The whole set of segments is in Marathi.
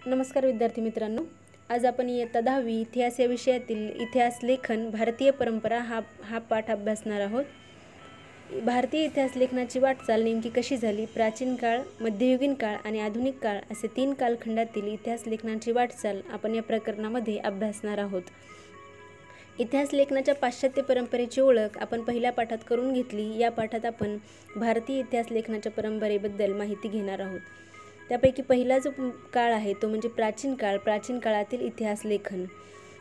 नमस्कार विद्यार्थी मित्रांनो, आज आपण इयत्ता 10वी इतिहास या विषयातील इतिहास लेखन भारतीय परंपरा हा पाठ अभ्यासणार आहोत. भारतीय इतिहास लेखनाची वाटचाल नेमकी कशी झाली, प्राचीन काळ, मध्ययुगीन काळ आणि आधुनिक काळ असे 3 कालखंडातील इतिहास लेखनाची वाटचाल आपण या प्रकरणामध्ये अभ्यासणार आहोत. इतिहास लेखनाच्या पाश्चात्य परंपरेची ओळख आपण पहिल्या पाठात करून घेतली. या पाठात आपण भारतीय इतिहास लेखनाच्या परंपरेबद्दल माहिती घेणार आहोत. त्यापैकी पहिला जो काळ आहे तो म्हणजे प्राचीन काळ. प्राचीन काळातील इतिहास लेखन.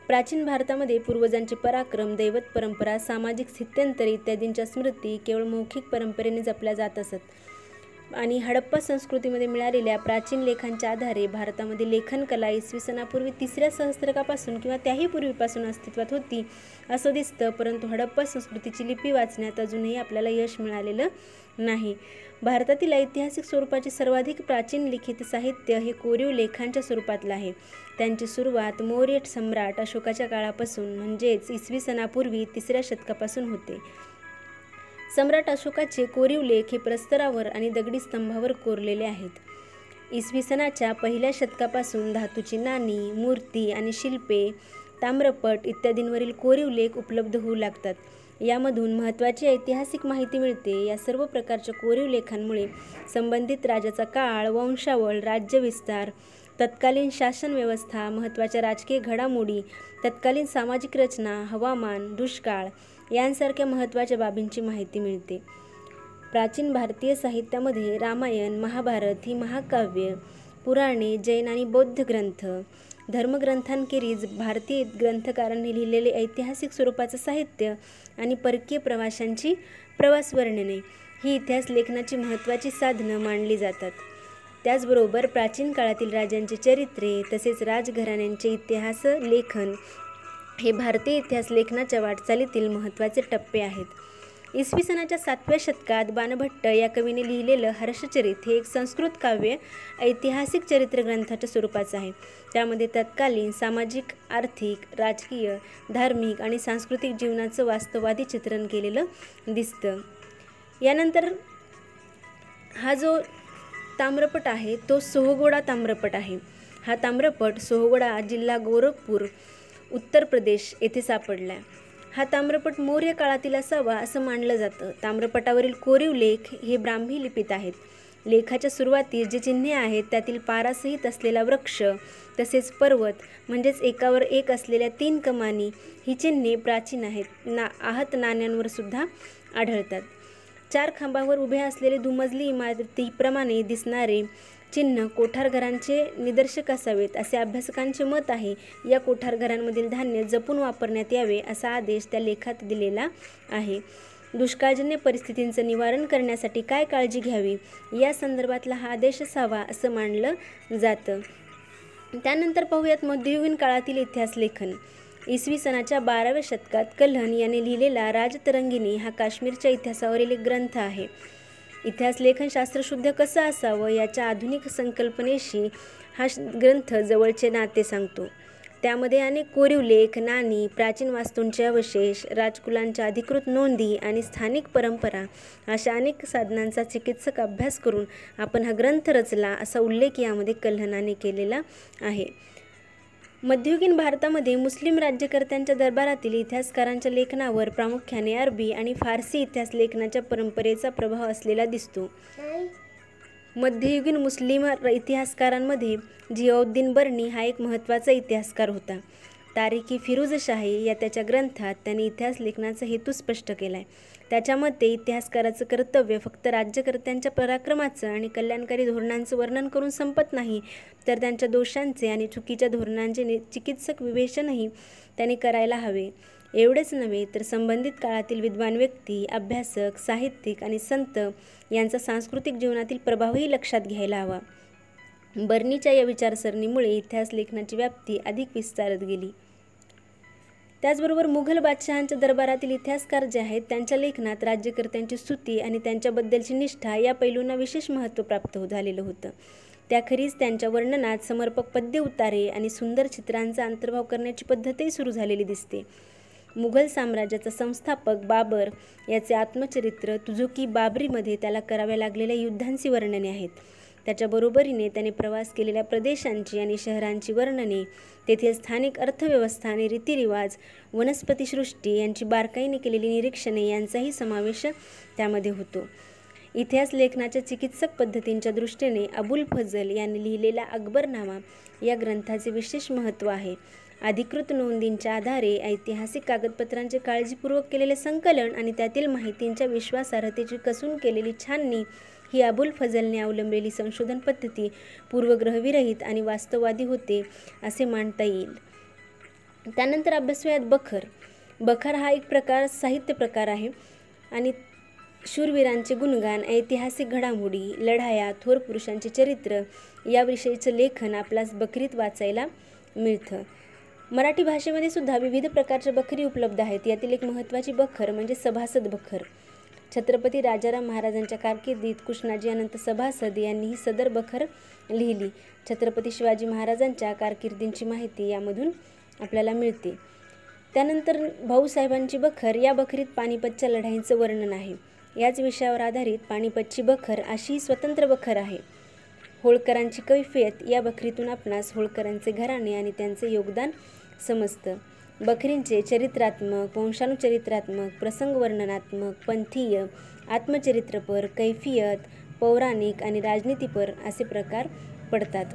प्राचीन भारतामध्ये पूर्वजांचे पराक्रम, दैवत परंपरा, सामाजिक स्थित्यंतरे इत्यादींच्या स्मृती केवळ मौखिक परंपरेने जपल्या जात असत आणि हडप्पा संस्कृतीमध्ये मिळालेल्या प्राचीन लेखांच्या आधारे भारतामध्ये लेखन कला इसवी सनापूर्वी 3ऱ्या सहस्त्रकापासून किंवा त्याही पूर्वीपासून अस्तित्वात होती असं दिसतं. परंतु हडप्पा संस्कृतीची लिपी वाचण्यात अजूनही आपल्याला यश मिळालेलं नाही. भारतातील ऐतिहासिक स्वरूपाचे सर्वाधिक प्राचीन लिखित साहित्य हे कोरीव लेखांच्या स्वरूपातलं आहे. त्यांची सुरुवात मौर्य सम्राट अशोकाच्या काळापासून म्हणजेच इसवी सनापूर्वी 3ऱ्या शतकापासून होते. सम्राट अशोकाचे कोरीव लेख हे प्रस्तरावर आणि दगडी स्तंभावर कोरलेले आहेत. इसवी सनाच्या पहिल्या शतकापासून धातूची नाणी, मूर्ती आणि शिल्पे, ताम्रपट इत्यादींवरील कोरीव लेख उपलब्ध होऊ लागतात. यामधून महत्त्वाची ऐतिहासिक माहिती मिळते. या सर्व प्रकारच्या कोरीव लेखांमुळे संबंधित राजाचा काळ, वंशावळ, राज्यविस्तार, तत्कालीन शासन व्यवस्था, महत्त्वाच्या राजकीय घडामोडी, तत्कालीन सामाजिक रचना, हवामान, दुष्काळ यांसारख्या महत्त्वाच्या बाबींची माहिती मिळते. प्राचीन भारतीय साहित्यामध्ये रामायण, महाभारत ही महाकाव्य, पुराणे, जैन आणि बौद्ध ग्रंथ, धर्मग्रंथांखेरीज भारतीय ग्रंथकारांनी लिहिलेले ऐतिहासिक स्वरूपाचं साहित्य आणि परकीय प्रवाशांची प्रवास वर्णने ही इतिहास लेखनाची महत्त्वाची साधनं मानली जातात. त्याचबरोबर प्राचीन काळातील राजांचे चरित्रे तसेच राजघराण्यांचे इतिहास लेखन हे भारतीय इतिहास लेखनाच्या वाटचालीतील महत्त्वाचे टप्पे आहेत. इसवी सनाच्या 7व्या शतकात बाणभट्ट या कवीने लिहिलेलं हर्षचरित हे एक संस्कृत काव्य ऐतिहासिक चरित्र ग्रंथाच्या स्वरूपाचं आहे. त्यामध्ये तत्कालीन सामाजिक, आर्थिक, राजकीय, धार्मिक आणि सांस्कृतिक जीवनाचं वास्तववादी चित्रण केलेलं दिसतं. यानंतर हा जो ताम्रपट आहे तो सोहगोडा ताम्रपट आहे. हा ताम्रपट सोहगोडा जिल्हा गोरखपूर, उत्तर प्रदेश येथे सापडला. हा ताम्रपट मौर्य काळातील असावा असं मानलं जातं. ताम्रपटावरील कोरीव लेख हे ब्राह्मी लिपीत आहेत. लेखाच्या सुरुवातीस जे चिन्हे आहेत त्यातील पारासहित असलेला वृक्ष तसेच पर्वत म्हणजेच एकावर एक असलेल्या 3 कमानी ही चिन्हे प्राचीन आहेत. आहत नाण्यांवर सुद्धा आढळतात. 4 खांबावर उभे असलेले दुमजली इमारतीप्रमाणे दिसणारे चिन्ह कोठारघरांचे निदर्शक असावेत असे अभ्यासकांचे मत आहे. या कोठारघरांमधील धान्य जपून वापरण्यात यावे असा आदेश त्या लेखात दिलेला आहे. दुष्काळजन्य परिस्थितींचं निवारण करण्यासाठी काय काळजी घ्यावी या संदर्भातला हा आदेश असावा असं मानलं जातं. त्यानंतर पाहूयात मध्ययुगीन काळातील इतिहास लेखन. इसवी सनाच्या 12व्या शतकात कल्हण याने लिहिलेला राजतरंगिणी हा काश्मीरच्या इतिहासावरील एक ग्रंथ आहे. इतिहास लेखन शास्त्रशुद्ध कसं असावं याच्या आधुनिक संकल्पनेशी हा ग्रंथ जवळचे नाते सांगतो. त्यामध्ये अनेक कोरीव लेख, नाणी, प्राचीन वास्तूंचे अवशेष, राजकुलांच्या अधिकृत नोंदी आणि स्थानिक परंपरा अशा अनेक साधनांचा चिकित्सक अभ्यास करून आपण हा ग्रंथ रचला असा उल्लेख यामध्ये कल्हणाने केलेला आहे. मध्ययुगीन भारतामध्ये मुस्लिम राज्यकर्त्यांच्या दरबारातील इतिहासकारांच्या लेखनावर प्रामुख्याने अरबी आणि फारसी इतिहास लेखनाच्या परंपरेचा प्रभाव असलेला दिसतो. मध्ययुगीन मुस्लिम इतिहासकारांमध्ये जियाउद्दीन बर्नी हा एक महत्त्वाचा इतिहासकार होता. तारिखी फिरोजशाही या त्याच्या ग्रंथात त्याने इतिहास लेखनाचा हेतू स्पष्ट केला आहे. त्याच्या मते इतिहासकाराचं कर्तव्य फक्त राज्यकर्त्यांच्या पराक्रमाचं आणि कल्याणकारी धोरणांचं वर्णन करून संपत नाही, तर त्यांच्या दोषांचे आणि चुकीच्या धोरणांचे चिकित्सक विवेचनही त्याने करायला हवे. एवढेच नव्हे तर संबंधित काळातील विद्वान व्यक्ती, अभ्यासक, साहित्यिक आणि संत यांचा सांस्कृतिक जीवनातील प्रभावही लक्षात घ्यायला हवा. बर्नीच्या या विचारसरणीमुळे इतिहास लेखनाची व्याप्ती अधिक विस्तारत गेली. त्याचबरोबर मुघल बादशहांच्या दरबारातील इतिहासकार जे आहेत त्यांच्या लेखनात राज्यकर्त्यांची स्तुती आणि त्यांच्याबद्दलची निष्ठा या पैलूंना विशेष महत्त्व प्राप्त झालेलं होतं. त्याखेरीज त्यांच्या वर्णनात समर्पक पद्य उतारे आणि सुंदर चित्रांचा अंतर्भाव करण्याची पद्धतही सुरू झालेली दिसते. मुघल साम्राज्याचा संस्थापक बाबर याचे आत्मचरित्र तुझुकी बाबरीमध्ये त्याला कराव्या लागलेल्या युद्धांची वर्णने आहेत. त्याच्या बरोबरीने त्याने प्रवास केलेल्या प्रदेशांची आणि शहरांची वर्णने, तेथील स्थानिक अर्थव्यवस्था आणि रीतिरिवाज, वनस्पतीसृष्टी यांची बारकाईने केलेली निरीक्षणे यांचाही समावेश त्यामध्ये होतो. इतिहास लेखनाच्या चिकित्सक पद्धतींच्या दृष्टीने अबुल फजल यांनी लिहिलेला अकबरनामा या ग्रंथाचे विशेष महत्त्व आहे. अधिकृत नोंदींच्या आधारे ऐतिहासिक कागदपत्रांचे काळजीपूर्वक केलेले संकलन आणि त्यातील माहितींच्या विश्वासार्हतेची कसून केलेली छाननी ही अबुल फजलने अवलंबलेली संशोधन पद्धती पूर्वग्रहविरहित आणि वास्तववादी होते असे मानता येईल. त्यानंतर अभ्यासूयात बखर. बखर हा एक साहित्य प्रकार आहे आणि शूरवीरांचे गुणगान, ऐतिहासिक घडामोडी, लढाया, थोर पुरुषांचे चरित्र याविषयीचं लेखन आपल्यास बखरीत वाचायला मिळतं. मराठी भाषेमध्ये सुद्धा विविध प्रकारच्या बखरी उपलब्ध आहेत. यातील एक महत्त्वाची बखर म्हणजे सभासद बखर. छत्रपती राजाराम महाराजांच्या कारकिर्दीत कृष्णाजी अनंत सभासद यांनी ही सदर बखर लिहिली. छत्रपती शिवाजी महाराजांच्या कारकिर्दींची माहिती यामधून आपल्याला मिळते. त्यानंतर भाऊसाहेबांची बखर. या बखरीत पानिपतच्या लढाईंचं वर्णन आहे. याच विषयावर आधारित पानिपतची बखर अशी ही स्वतंत्र बखर आहे. होळकरांची कैफियत. या बखरीतून आपणास होळकरांचे घराणे आणि त्यांचे योगदान समजतं. बखरींचे चरित्रात्मक, वंशानुचरित्रात्मक, प्रसंगवर्णनात्मक, पंथीय, आत्मचरित्रपर, कैफियत, पौराणिक आणि राजनीतिपर असे प्रकार पडतात.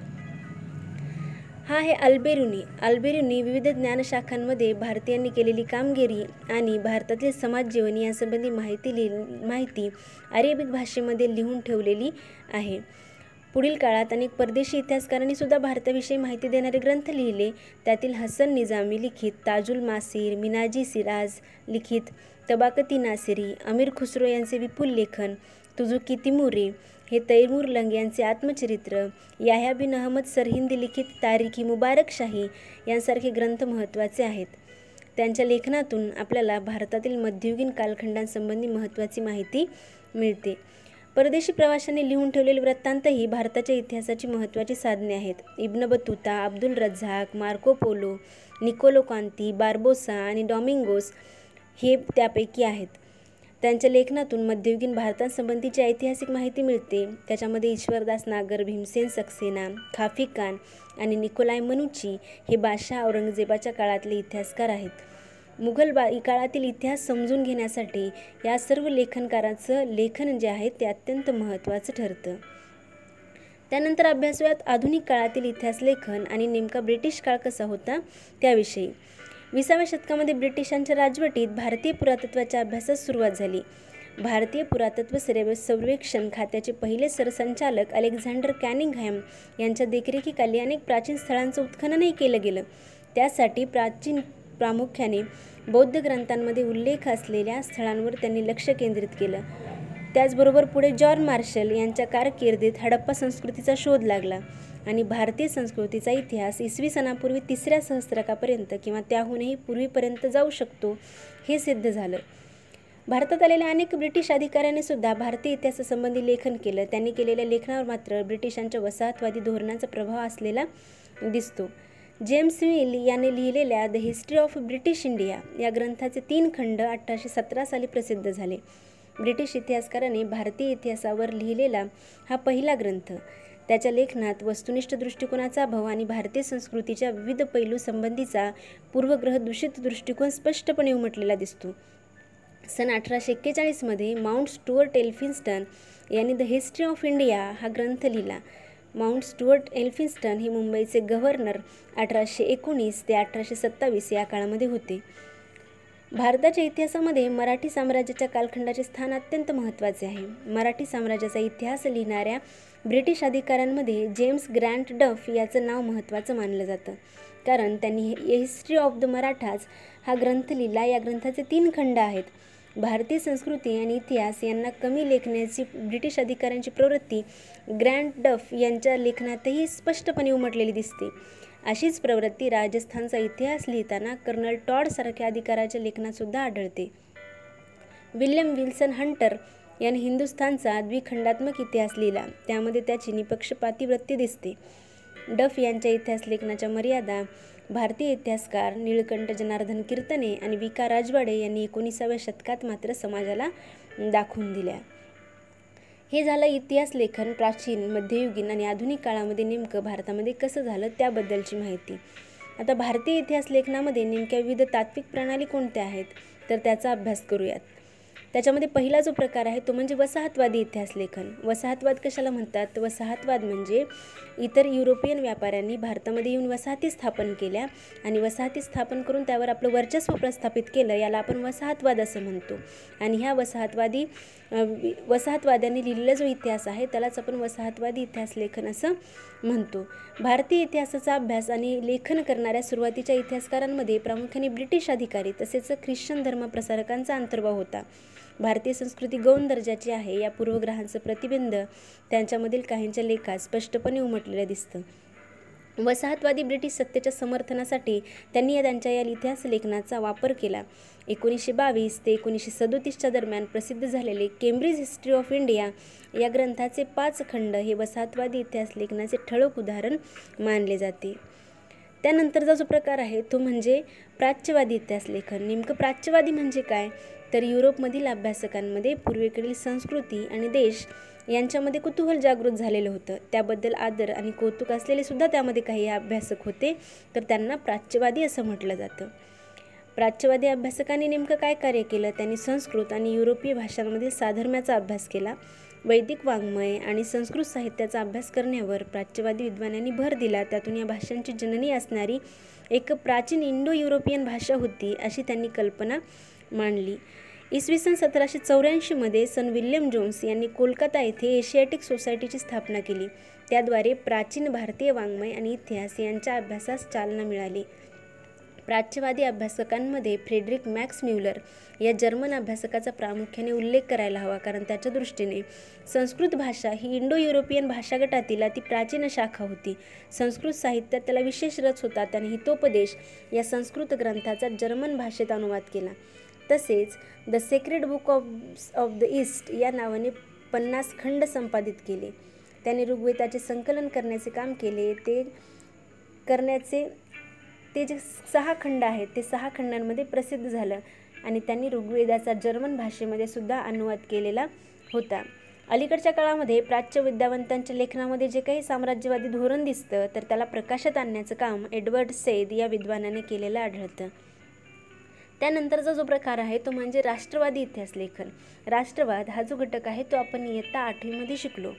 हा आहे अल्बेरुनी. अल्बेरुनी विविध ज्ञानशाखांमध्ये भारतीयांनी केलेली कामगिरी आणि भारतातील समाजजीवन यासंबंधी माहिती अरेबिक भाषेमध्ये लिहून ठेवलेली आहे. पुढील काळात अनेक परदेशी इतिहासकारांनी सुद्धा भारताविषयी माहिती देणारे ग्रंथ लिहिले. त्यातील हसन निजामी लिखित ताजुल मासीर, मिनाजी सिराज लिखित तबाकती नासिरी, अमीर खुसरो यांचे विपुल लेखन, तुजुकी तिमुरी हे तैमूर लंग यांचे आत्मचरित्र, याह्या बिन अहमद सरहिंदी लिखित तारिखी मुबारक शाही यांसारखे ग्रंथ महत्त्वाचे आहेत. त्यांच्या लेखनातून आपल्याला भारतातील मध्ययुगीन कालखंडांसंबंधी महत्त्वाची माहिती मिळते. परदेशी प्रवाशांनी लिहून ठेवलेले वृत्तांत ही भारताच्या इतिहासाची महत्त्वाची साधने आहेत. Ibn Battuta, Abdul Razzaq, Marco Polo, Nicolo Conti, Barbosa आणि डॉमिंगोस हे त्यापैकी आहेत. त्यांच्या लेखनातून मध्ययुगीन भारतासंबंधीची ऐतिहासिक माहिती मिळते. त्याच्यामध्ये ईश्वरदास नागर, भीमसेन सक्सेना, खाफी खान आणि निकोलाय मनुची हे बादशाह औरंगजेबाच्या काळातले इतिहासकार आहेत. मुघल काळातील इतिहास समजून घेण्यासाठी या सर्व लेखनकारांचं लेखन जे आहे ते अत्यंत महत्त्वाचं ठरतं. त्यानंतर अभ्यासूयात आधुनिक काळातील इतिहास लेखन आणि नेमका ब्रिटिश काळ कसा होता त्याविषयी. 20व्या शतकामध्ये ब्रिटिशांच्या राजवटीत भारतीय पुरातत्वाच्या अभ्यासास सुरुवात झाली. भारतीय पुरातत्व सर्वेक्षण खात्याचे पहिले सरसंचालक अलेक्झांडर कॅनिंगहॅम यांच्या देखरेखीखाली अनेक प्राचीन स्थळांचं उत्खननही केलं गेलं. त्यासाठी प्रामुख्याने बौद्ध ग्रंथांमध्ये उल्लेख असलेल्या स्थळांवर त्यांनी लक्ष केंद्रित केलं. त्याचबरोबर पुढे जॉन मार्शल यांच्या कारकिर्दीत हडप्पा संस्कृतीचा शोध लागला आणि भारतीय संस्कृतीचा इतिहास इसवी सनापूर्वी 3ऱ्या सहस्त्रकापर्यंत किंवा त्याहूनही पूर्वीपर्यंत जाऊ शकतो हे सिद्ध झालं. भारतात आलेल्या अनेक ब्रिटिश अधिकाऱ्यांनी सुद्धा भारतीय इतिहासासंबंधी लेखन केलं. त्यांनी केलेल्या लेखनावर मात्र ब्रिटिशांच्या वसाहतवादी धोरणाचा प्रभाव असलेला दिसतो. जेम्स मिल याने लिहिलेल्या the history of British India या ग्रंथाचे 3 खंड 1817 साली प्रसिद्ध झाले. ब्रिटिश इतिहासकाराने भारतीय इतिहासावर लिहिलेला हा पहिला ग्रंथ. त्याच्या लेखनात वस्तुनिष्ठ दृष्टिकोनाचा अभाव आणि भारतीय संस्कृतीच्या विविध पैलू संबंधीचा पूर्वग्रह दूषित दृष्टिकोन स्पष्टपणे उमटलेला दिसतो. सन 1841 मध्ये माउंट स्टुअर्ट एल्फिन्स्टन यांनी द हिस्ट्री ऑफ इंडिया हा ग्रंथ लिहिला. माउंट स्टुअर्ट एल्फिन्स्टन हे मुंबईचे गव्हर्नर 1819 ते 1827 या काळामध्ये होते. भारताच्या इतिहासामध्ये मराठी साम्राज्याच्या कालखंडाचे स्थान अत्यंत महत्त्वाचे आहे. मराठी साम्राज्याचा इतिहास लिहिणाऱ्या ब्रिटिश अधिकाऱ्यांमध्ये जेम्स ग्रँट डफ याचं नाव महत्त्वाचं मानलं जातं, कारण त्यांनी हिस्ट्री ऑफ द मराठाज हा ग्रंथ लिहिला. या ग्रंथाचे 3 खंड आहेत. भारतीय संस्कृती आणि इतिहास यांना कमी लेखण्याची ब्रिटिश अधिकाऱ्यांची प्रवृत्ती ग्रँट डफ यांच्या लेखनातही स्पष्टपणे उमटलेली दिसते. अशीच प्रवृत्ती राजस्थानचा इतिहास लिहिताना कर्नल टॉड सारख्या अधिकाऱ्याच्या लेखनातसुद्धा आढळते. विल्यम विल्सन हंटर यांनी हिंदुस्थानचा द्विखंडात्मक इतिहास लिहिला. त्यामध्ये त्याची निपक्षपाती वृत्ती दिसते. डफ यांच्या इतिहास लेखनाच्या मर्यादा भारतीय इतिहासकार नीळकंठ जनार्दन कीर्तने आणि वि. का. राजवाडे यांनी 19व्या शतकात मात्र समाजाला दाखवून दिल्या. हे झालं इतिहास लेखन प्राचीन, मध्ययुगीन आणि आधुनिक काळामध्ये नेमकं भारतामध्ये कसं झालं त्याबद्दलची माहिती. आता भारतीय इतिहास लेखनामध्ये नेमक्या विविध तात्विक प्रणाली कोणत्या आहेत तर त्याचा अभ्यास करूयात. त्याच्यामध्ये पहिला जो प्रकार आहे तो म्हणजे वसाहतवादी इतिहास लेखन. वसाहतवाद कशाला म्हणतात? वसाहतवाद म्हणजे इतर युरोपियन व्यापाऱ्यांनी भारतामध्ये येऊन वसाहती स्थापन केल्या आणि वसाहती स्थापन करून त्यावर आपलं वर्चस्व प्रस्थापित केलं, याला आपण वसाहतवाद असं म्हणतो. आणि ह्या वसाहतवाद्यांनी लिहिलेला जो इतिहास आहे त्यालाच आपण वसाहतवादी इतिहास लेखन असं म्हणतो. भारतीय इतिहासाचा अभ्यास आणि लेखन करणाऱ्या सुरुवातीच्या इतिहासकारांमध्ये प्रामुख्याने ब्रिटिश अधिकारी तसेच ख्रिश्चन धर्मप्रसारकांचा अंतर्भाव होता. भारतीय संस्कृती गौण दर्जाची आहे या पूर्वग्रहांचं प्रतिबिंब त्यांच्यामधील काहींच्या लेखात स्पष्टपणे उमटलेलं दिसतं. वसाहतवादी ब्रिटिश सत्तेच्या समर्थनासाठी त्यांनी त्यांच्या या इतिहास लेखनाचा वापर केला. 1922 ते 1937च्या दरम्यान प्रसिद्ध झालेले केम्ब्रिज हिस्ट्री ऑफ इंडिया या ग्रंथाचे 5 खंड हे वसाहतवादी इतिहास लेखनाचे ठळक उदाहरण मानले जाते. त्यानंतरचा जो प्रकार आहे तो म्हणजे प्राच्यवादी इतिहास लेखन. नेमकं प्राच्यवादी म्हणजे काय तर युरोपमधील अभ्यासकांमध्ये पूर्वेकडील संस्कृती आणि देश यांच्यामध्ये कुतूहल जागृत झालेलं होतं. त्याबद्दल आदर आणि कौतुक असलेले सुद्धा त्यामध्ये काही अभ्यासक होते, तर त्यांना प्राच्यवादी असं म्हटलं जातं. प्राच्यवादी अभ्यासकांनी नेमकं काय कार्य केलं? त्यांनी संस्कृत आणि युरोपीय भाषांमधील साधर्म्याचा अभ्यास केला. वैदिक वाङ्मय आणि संस्कृत साहित्याचा अभ्यास करण्यावर प्राच्यवादी विद्वानांनी भर दिला. त्यातून या भाषांची जननी असणारी एक प्राचीन इंडो युरोपियन भाषा होती अशी त्यांनी कल्पना मांडली. इसवी सन 1784 सन विल्यम जोन्स यांनी कोलकाता येथे एशियाटिक सोसायटीची स्थापना केली. त्याद्वारे प्राचीन भारतीय वाङ्मय आणि इतिहास यांच्या अभ्यासास चालना मिळाली. प्राच्यवादी अभ्यासकांमध्ये फ्रेडरिक मॅक्स म्युलर या जर्मन अभ्यासकाचा प्रामुख्याने उल्लेख करायला हवा, कारण त्याच्या दृष्टीने संस्कृत भाषा ही इंडो युरोपियन भाषा गटातील ती प्राचीन शाखा होती. संस्कृत साहित्यात त्याला विशेष रस होता. त्याने हितोपदेश या संस्कृत ग्रंथाचा जर्मन भाषेत अनुवाद केला. तसेच the sacred book of the east या नावाने 50 खंड संपादित केले. त्याने ऋग्वेदाचे संकलन करण्याचे काम केले. ते जे 6 खंड आहेत ते 6 खंडांमध्ये प्रसिद्ध झालं आणि त्यांनी ऋग्वेदाचा जर्मन भाषेमध्ये सुद्धा अनुवाद केलेला होता. अलीकडच्या काळामध्ये प्राच्य विद्यावंतांच्या लेखनामध्ये जे काही साम्राज्यवादी धोरण दिसतं तर त्याला प्रकाशात आणण्याचं काम एडवर्ड सेद या विद्वानाने केलेलं आढळतं. त्यानंतरचा जो प्रकार आहे तो म्हणजे राष्ट्रवादी इतिहास लेखन. राष्ट्रवाद हा जो घटक आहे तो आपण इयत्ता 8वीमध्ये शिकलो.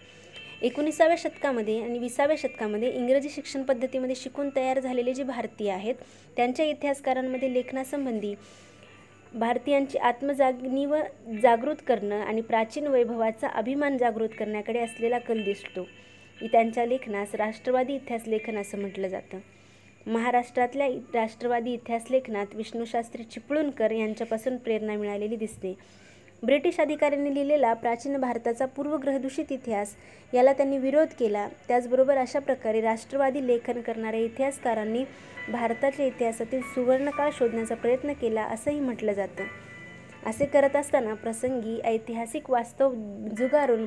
19व्या शतकामध्ये आणि 20व्या शतकामध्ये इंग्रजी शिक्षण पद्धतीमध्ये शिकून तयार झालेले जे भारतीय आहेत त्यांच्या इतिहासकारांमध्ये लेखनासंबंधी भारतीयांची आत्मजागणीव जागृत करणं आणि प्राचीन वैभवाचा अभिमान जागृत करण्याकडे असलेला कल दिसतो. त्यांच्या लेखनास राष्ट्रवादी इतिहास लेखन असं म्हटलं जातं. महाराष्ट्रातल्या राष्ट्रवादी इतिहास लेखनात विष्णुशास्त्री चिपळूणकर यांच्यापासून प्रेरणा मिळालेली दिसते. ब्रिटिश अधिकाऱ्यांनी लिहिलेला प्राचीन भारताचा पूर्वग्रहदूषित इतिहास याला त्यांनी विरोध केला. त्याचबरोबर अशा प्रकारे राष्ट्रवादी लेखन करणाऱ्या इतिहासकारांनी भारताच्या इतिहासातील सुवर्णकाळ शोधण्याचा प्रयत्न केला असंही म्हटलं जातं. असे करत असताना प्रसंगी ऐतिहासिक वास्तव झुगारून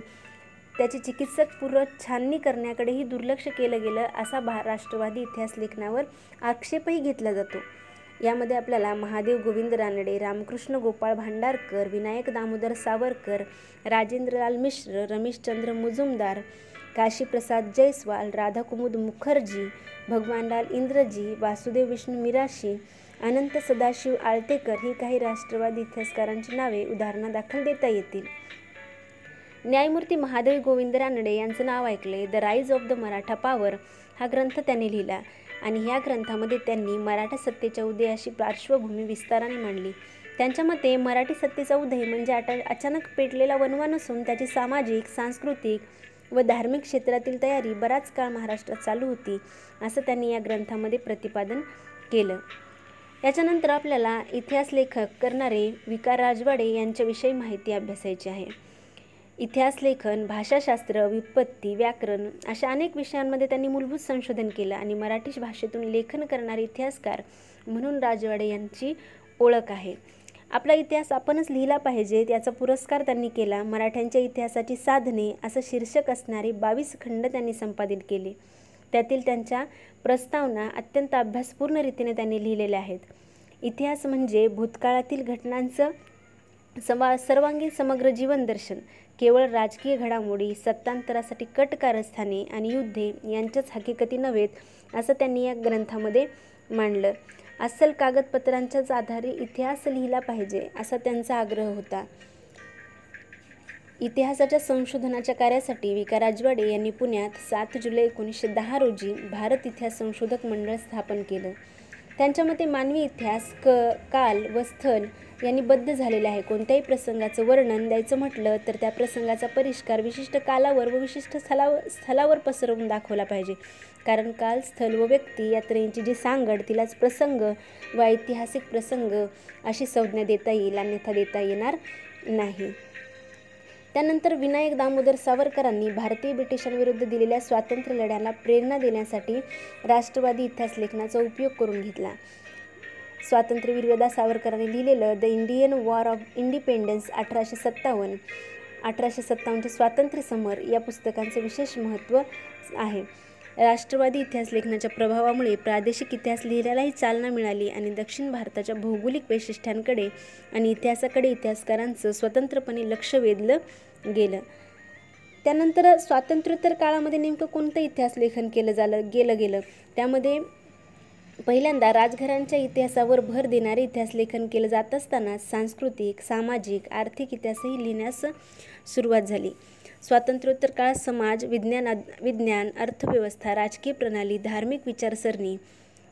त्याची चिकित्सकपूर्व छाननी करण्याकडेही दुर्लक्ष केलं गेलं असा राष्ट्रवादी इतिहास लेखनावर आक्षेपही घेतला जातो. यामध्ये आपल्याला महादेव गोविंद रानडे, रामकृष्ण गोपाळ भांडारकर, विनायक दामोदर सावरकर, राजेंद्रलाल मिश्र, रमेशचंद्र मुजुमदार, काशीप्रसाद जयस्वाल, राधाकुमुद मुखर्जी, भगवानलाल इंद्रजी, वासुदेव विष्णू मिराशी, अनंत सदाशिव आळतेकर ही काही राष्ट्रवादी इतिहासकारांची नावे उदाहरणादाखल देता येतील. न्यायमूर्ती महादेव गोविंद रानडे यांचं नाव ऐकले. The rise of the Maratha power हा ग्रंथ त्यांनी लिहिला आणि ह्या ग्रंथामध्ये त्यांनी मराठा सत्तेच्या उदयाची पार्श्वभूमी विस्ताराने मांडली. त्यांच्या मते मराठी सत्तेचा उदय म्हणजे अचानक पेटलेला वणवा नसून त्याची सामाजिक, सांस्कृतिक व धार्मिक क्षेत्रातील तयारी बराच काळ महाराष्ट्रात चालू होती असं त्यांनी या ग्रंथामध्ये प्रतिपादन केलं. याच्यानंतर आपल्याला इतिहास लेखक करणारे विकार राजवाडे यांच्याविषयी माहिती अभ्यासायची आहे. इतिहास लेखन, भाषाशास्त्र, व्युत्पत्ती, व्याकरण अशा अनेक विषयांमध्ये त्यांनी मूलभूत संशोधन केलं आणि मराठी भाषेतून लेखन करणारे इतिहासकार म्हणून राजवाडे यांची ओळख आहे. आपला इतिहास आपणच लिहिला पाहिजे याचा पुरस्कार त्यांनी केला. मराठ्यांच्या इतिहासाची साधने असं शीर्षक असणारे 22 खंड त्यांनी संपादित केले. त्यातील त्यांच्या प्रस्तावना अत्यंत अभ्यासपूर्ण रीतीने त्यांनी लिहिलेल्या आहेत. इतिहास म्हणजे भूतकाळातील घटनांचं सर्वांगीण समग्र जीवन दर्शन केवळ राजकीय घडामोडी, सत्तांतरासाठी कट कारस्थाने आणि युद्धे यांच्याच हकीकती नव्हेत असं त्यांनी या ग्रंथामध्ये मांडलं. अस्सल कागदपत्रांच्याच आधारे इतिहास लिहिला पाहिजे असा त्यांचा आग्रह होता. इतिहासाच्या संशोधनाच्या कार्यासाठी वि. का. राजवाडे यांनी पुण्यात 7 जुलै 1910 रोजी भारत इतिहास संशोधक मंडळ स्थापन केलं. त्यांच्या मते मानवी इतिहास काल व स्थल यांनी बद्ध झालेले आहे. कोणत्याही प्रसंगाचं वर्णन द्यायचं म्हटलं तर त्या प्रसंगाचा परिष्कार विशिष्ट कालावर व विशिष्ट स्थलावर पसरवून दाखवला पाहिजे. कारण काल, स्थल व व्यक्ती या त्रयींची जी सांगड तिलाच प्रसंग व ऐतिहासिक प्रसंग अशी संज्ञा देता येईल, अन्यथा देता येणार नाही. त्यानंतर विनायक दामोदर सावरकरांनी भारतीय ब्रिटिशांविरुद्ध दिलेल्या स्वातंत्र्य लढ्याला प्रेरणा देण्यासाठी राष्ट्रवादी इतिहास लेखनाचा उपयोग करून घेतला. स्वातंत्र्यवीर व. दा. सावरकरांनी लिहिलेलं the Indian war of independence 1857 स्वातंत्र्य समर या पुस्तकांचं विशेष महत्त्व आहे. राष्ट्रवादी इतिहास लेखनाच्या प्रभावामुळे प्रादेशिक इतिहास लिहिण्यालाही चालना मिळाली आणि दक्षिण भारताच्या भौगोलिक वैशिष्ट्यांकडे आणि इतिहासाकडे इतिहासकारांचं स्वतंत्रपणे लक्ष वेधलं गेलं. त्यानंतर स्वातंत्र्योत्तर काळामध्ये नेमकं कोणतं इतिहास लेखन गेलं त्यामध्ये पहिल्यांदा राजघरांच्या इतिहासावर भर देणारे इतिहास लेखन केलं जात असताना सांस्कृतिक, सामाजिक, आर्थिक इतिहासही लिहिण्यास सुरुवात झाली. स्वातंत्र्योत्तर काळात समाज, विज्ञान, अर्थव्यवस्था, राजकीय प्रणाली, धार्मिक विचारसरणी,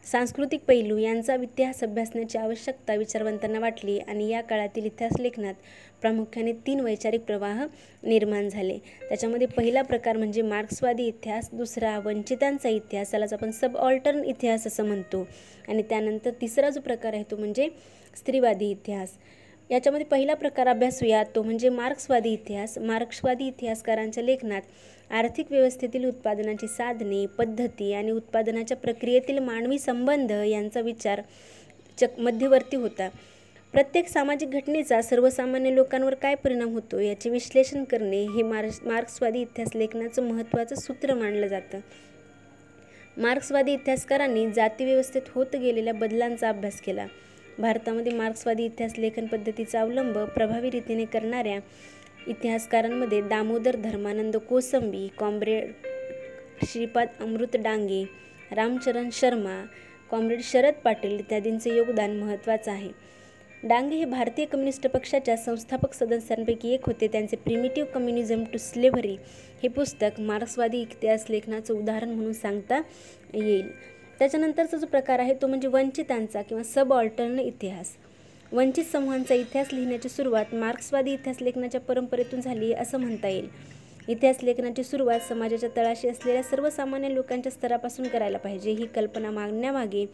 सांस्कृतिक पैलू यांचा इतिहास अभ्यासण्याची आवश्यकता विचारवंतांना वाटली आणि या काळातील इतिहास लेखनात प्रामुख्याने 3 वैचारिक प्रवाह निर्माण झाले. त्याच्यामध्ये पहिला प्रकार म्हणजे मार्क्सवादी इतिहास, दुसरा वंचितांचा इतिहास, त्यालाच आपण सबऑल्टर्न इतिहास असं म्हणतो, आणि त्यानंतर तिसरा जो प्रकार आहे तो म्हणजे स्त्रीवादी इतिहास. याच्यामध्ये पहिला प्रकार अभ्यासूया तो म्हणजे मार्क्सवादी इतिहास. मार्क्सवादी इतिहासकारांच्या लेखनात आर्थिक व्यवस्थेतील उत्पादनाची साधने, पद्धती आणि उत्पादनाच्या प्रक्रियेतील मानवी संबंध यांचा विचार मध्यवर्ती होता. प्रत्येक सामाजिक घटनेचा सर्वसामान्य लोकांवर काय परिणाम होतो याचे विश्लेषण करणे हे मार्क्सवादी इतिहास लेखनाचं महत्त्वाचं सूत्र मानलं जातं. मार्क्सवादी इतिहासकारांनी जातीव्यवस्थेत होत गेलेल्या बदलांचा अभ्यास केला. भारतामध्ये मार्क्सवादी इतिहास लेखन पद्धतीचा अवलंब प्रभावी रीतीने करणाऱ्या इतिहासकारांमध्ये दामोदर धर्मानंद कोसंबी, कॉम्रेड श्रीपाद अमृत डांगे, रामचरण शर्मा, कॉम्रेड शरद पाटील इत्यादींचे योगदान महत्त्वाचं आहे. डांगे हे भारतीय कम्युनिस्ट पक्षाच्या संस्थापक सदस्यांपैकी एक होते. त्यांचे प्रिमिटिव्ह कम्युनिझम टू स्लेव्हरी हे पुस्तक मार्क्सवादी इतिहास लेखनाचं उदाहरण म्हणून सांगता येईल. त्याच्यानंतरचा जो प्रकार आहे तो म्हणजे वंचितांचा किंवा सबऑल्टर्न इतिहास. वंचित समूहांचा इतिहास लिहिण्याची सुरुवात मार्क्सवादी इतिहास लेखनाच्या परंपरेतून झाली असं म्हणता येईल. इतिहास लेखनाची सुरुवात समाजाच्या तळाशी असलेल्या सर्वसामान्य लोकांच्या स्तरापासून करायला पाहिजे ही कल्पना मागण्यामागे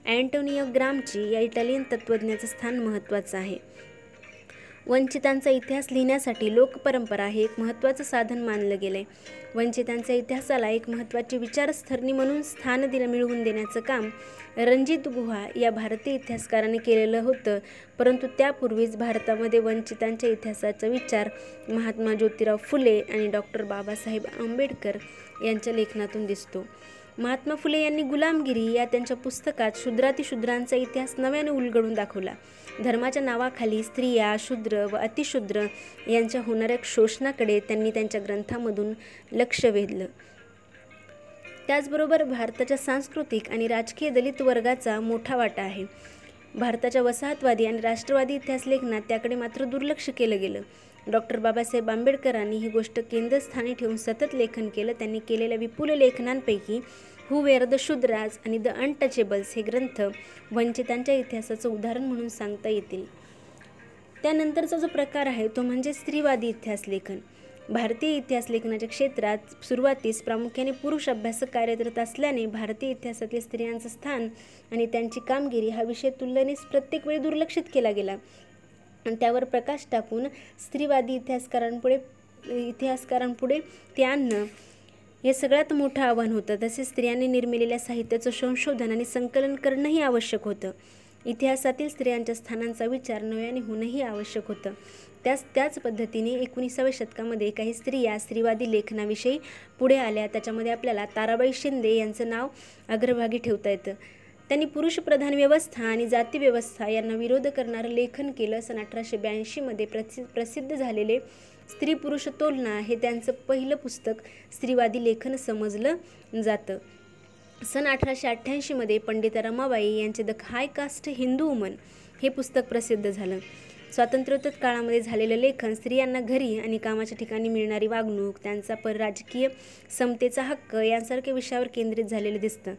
अँटोनियो ग्रामची या इटालियन तत्त्वज्ञाचं स्थान महत्त्वाचं आहे. वंचितांचा इतिहास लिहिण्यासाठी लोकपरंपरा हे एक महत्त्वाचं साधन मानलं गेलं आहे. वंचितांच्या इतिहासाला एक महत्त्वाची विचारसरणी म्हणून स्थान मिळवून देण्याचं काम रणजित गुहा या भारतीय इतिहासकाराने केलेलं होतं. परंतु त्यापूर्वीच भारतामध्ये वंचितांच्या इतिहासाचा विचार महात्मा ज्योतिराव फुले आणि डॉक्टर बाबासाहेब आंबेडकर यांच्या लेखनातून दिसतो. महात्मा फुले यांनी गुलामगिरी या त्यांच्या पुस्तकात शूद्रातिशूद्रांचा इतिहास नव्याने उलगडून दाखवला. धर्माच्या नावाखाली स्त्रिया, शूद्र व अतिशूद्र यांच्या होणाऱ्या शोषणाकडे त्यांनी त्यांच्या ग्रंथामधून लक्ष वेधलं. त्याचबरोबर भारताच्या सांस्कृतिक आणि राजकीय दलित वर्गाचा मोठा वाटा आहे. भारताच्या वसाहतवादी आणि राष्ट्रवादी इतिहास लेखनात त्याकडे मात्र दुर्लक्ष केलं गेलं. डॉक्टर बाबासाहेब आंबेडकरांनी ही गोष्ट केंद्रस्थानी ठेवून सतत लेखन केलं. त्यांनी केलेल्या विपुल लेखनांपैकी हू वेअर द शूद्राज आणि द अनटचेबल्स हे ग्रंथ वंचितांच्या इतिहासाचं उदाहरण म्हणून सांगता येतील. त्यानंतरचा जो प्रकार आहे तो म्हणजे स्त्रीवादी इतिहास लेखन. भारतीय इतिहास लेखनाच्या क्षेत्रात सुरुवातीस प्रामुख्याने पुरुष अभ्यासक कार्यरत असल्याने भारतीय इतिहासातील स्त्रियांचं स्थान आणि त्यांची कामगिरी हा विषय तुलनेने प्रत्येक वेळी दुर्लक्षित केला गेला आणि त्यावर प्रकाश टाकून स्त्रीवादी इतिहासकारांपुढे ते आणणं हे सगळ्यात मोठं आव्हान होतं. तसेच स्त्रियांनी निर्मिलेल्या साहित्याचं संशोधन आणि संकलन करणंही आवश्यक होतं. इतिहासातील स्त्रियांच्या स्थानांचा विचार नव्याने होणंही आवश्यक होतं. त्याच पद्धतीने 19व्या शतकामध्ये काही स्त्रिया स्त्रीवादी लेखनाविषयी पुढे आल्या. त्याच्यामध्ये आपल्याला ताराबाई शिंदे यांचं नाव अग्रभागी ठेवता येतं. त्यांनी पुरुषप्रधान व्यवस्था आणि जाती व्यवस्था यांना विरोध करणारं लेखन केलं. सन 1882मध्ये प्रसिद्ध झालेले स्त्री पुरुष तोलना हे त्यांचं पहिलं पुस्तक स्त्रीवादी लेखन समजलं जातं. सन 1888मध्ये पंडिता रमाबाई यांचे the high caste Hindu woman हे पुस्तक प्रसिद्ध झालं. स्वातंत्र्योत्तर काळामध्ये झालेलं लेखन स्त्रियांना घरी आणि कामाच्या ठिकाणी मिळणारी वागणूक, त्यांचा राजकीय समतेचा हक्क यांसारख्या विषयावर केंद्रित झालेलं दिसतं.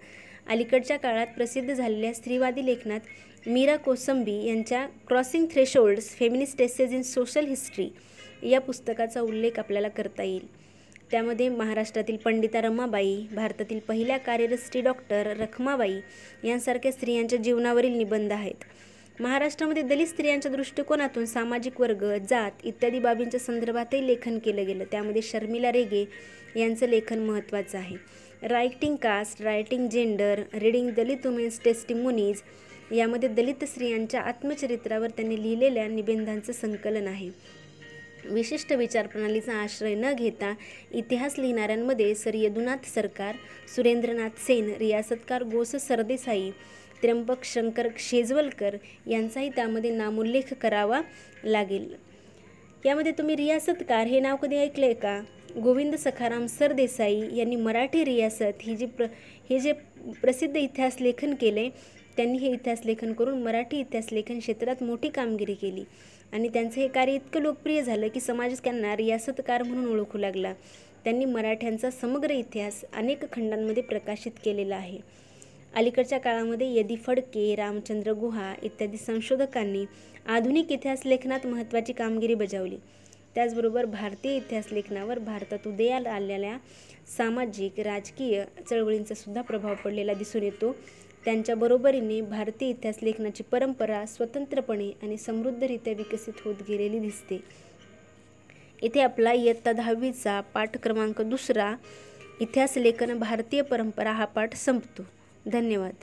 अलीकडच्या काळात प्रसिद्ध झालेल्या स्त्रीवादी लेखनात मीरा कोसंबी यांच्या crossing thresholds feminist ages in social history या पुस्तकाचा उल्लेख आपल्याला करता येईल. त्यामध्ये महाराष्ट्रातील पंडिता रमाबाई, भारतातील पहिल्या कार्यरत स्त्री डॉक्टर रखमाबाई यांसारख्या स्त्रियांच्या जीवनावरील निबंध आहेत. महाराष्ट्रामध्ये दलित स्त्रियांच्या दृष्टिकोनातून सामाजिक वर्ग, जात इत्यादी बाबींच्या संदर्भातही लेखन केलं गेलं. त्यामध्ये शर्मिला रेगे यांचं लेखन महत्त्वाचं आहे. Writing caste, writing gender, reading Dalit women's testimonies यामध्ये दलित स्त्रियांच्या आत्मचरित्रावर त्यांनी लिहिलेल्या निबंधांचं संकलन आहे. विशिष्ट विचारप्रणालीचा आश्रय न घेता इतिहास लिहिणाऱ्यांमध्ये सर यदुनाथ सरकार, सुरेंद्रनाथ सेन, रियासतकार गोस सरदेसाई, त्र्यंबक शंकर शेजवलकर यांचाही त्यामध्ये नामोल्लेख करावा लागेल. यामध्ये तुम्ही रियासतकार हे नाव कधी ऐकले का? गोविंद सखाराम सरदेसाई यांनी मराठी रियासत हे जे प्रसिद्ध इतिहास लेखन केले, त्यांनी हे इतिहास लेखन करून मराठी इतिहास लेखन क्षेत्रात मोठी कामगिरी केली आणि त्यांचं हे कार्य इतकं लोकप्रिय झालं की समाज त्यांना रियासतकार म्हणून ओळखू लागला. त्यांनी मराठ्यांचा समग्र इतिहास अनेक खंडांमध्ये प्रकाशित केलेला आहे. अलीकडच्या काळामध्ये यदी फडके, रामचंद्र गुहा इत्यादी संशोधकांनी आधुनिक इतिहास लेखनात महत्त्वाची कामगिरी बजावली. त्याचबरोबर भारतीय इतिहास लेखनावर भारतात उदयाला आलेल्या सामाजिक राजकीय चळवळींचा सुद्धा प्रभाव पडलेला दिसून येतो. त्यांच्या बरोबरीने भारतीय इतिहास लेखनाची परंपरा स्वतंत्रपणे आणि समृद्धरित्या विकसित होत गेलेली दिसते. इथे आपला इयत्ता 10वीचा पाठ क्रमांक 2 इतिहास लेखन भारतीय परंपरा हा पाठ संपतो. धन्यवाद.